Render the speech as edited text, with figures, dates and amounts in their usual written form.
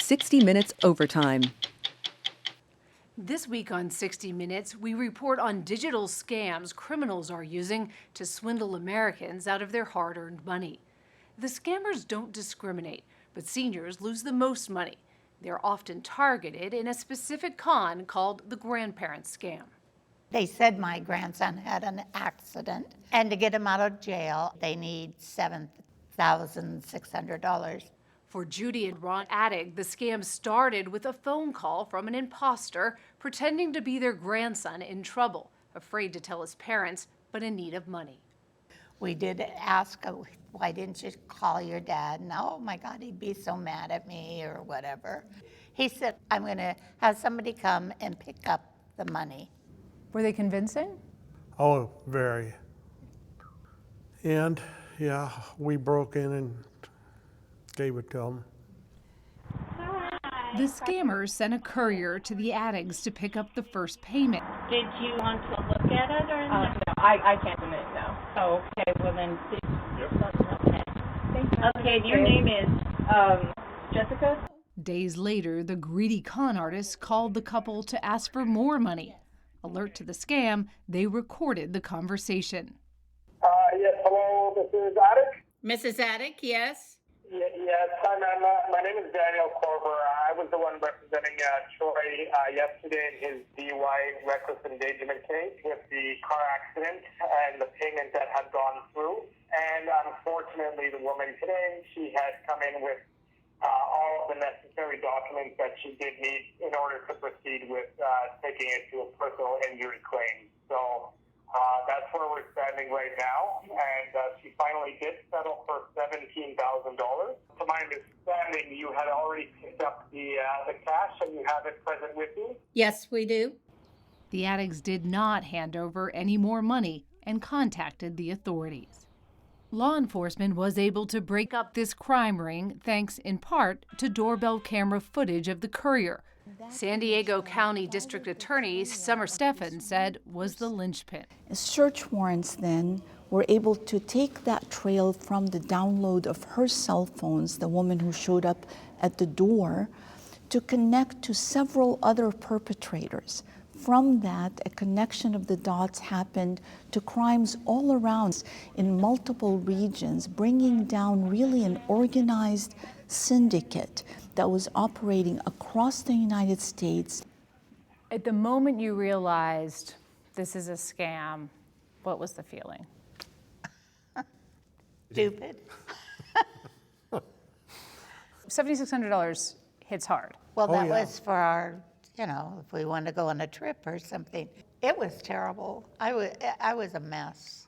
60 Minutes Overtime. This week on 60 Minutes, we report on digital scams criminals are using to swindle Americans out of their hard-earned money. The scammers don't discriminate, but seniors lose the most money. They're often targeted in a specific con called the grandparent scam. They said my grandson had an accident, and to get him out of jail, they need $7,600. For Judy and Ron Attig, the scam started with a phone call from an imposter pretending to be their grandson in trouble, afraid to tell his parents, but in need of money. We did ask, why didn't you call your dad? And oh my God, he'd be so mad at me or whatever. He said, I'm going to have somebody come and pick up the money. Were they convincing? Oh, very. And yeah, we broke in and gave it to them. The scammers sent a courier to the Attigs to pick up the first payment. Did you want to look at it or no? No, I can't admit it, no. Oh, okay, well then, please. Yep. Okay. Thank you. Okay, your name is? Jessica? Days later, the greedy con artists called the couple to ask for more money. Alert to the scam, they recorded the conversation. Yes, hello, this is Attic. Mrs. Attic, yes? Yes, hi, ma'am. My name is Daniel Korber. I was the one representing Troy yesterday in his DUI reckless endangerment case with the car accident and the payment that had gone through. And unfortunately, the woman today, she had come in with all of the necessary documents that she did need in order to proceed with taking it to a personal injury claim. So that's where we're standing right now, and she finally did settle for $17,000. To my understanding, you had already picked up the cash, and you have it present with you? Yes, we do. The Attigs did not hand over any more money and contacted the authorities. Law enforcement was able to break up this crime ring thanks in part to doorbell camera footage of the courier. San Diego County District Attorney Summer Stephan said was the linchpin. Search warrants then were able to take that trail from the download of her cell phones, the woman who showed up at the door, to connect to several other perpetrators. From that, a connection of the dots happened to crimes all around in multiple regions, bringing down really an organized syndicate that was operating across the United States. At the moment you realized this is a scam, what was the feeling? Stupid. $7,600 hits hard. Well, that yeah. was for our, if we wanted to go on a trip or something. It was terrible. I was a mess.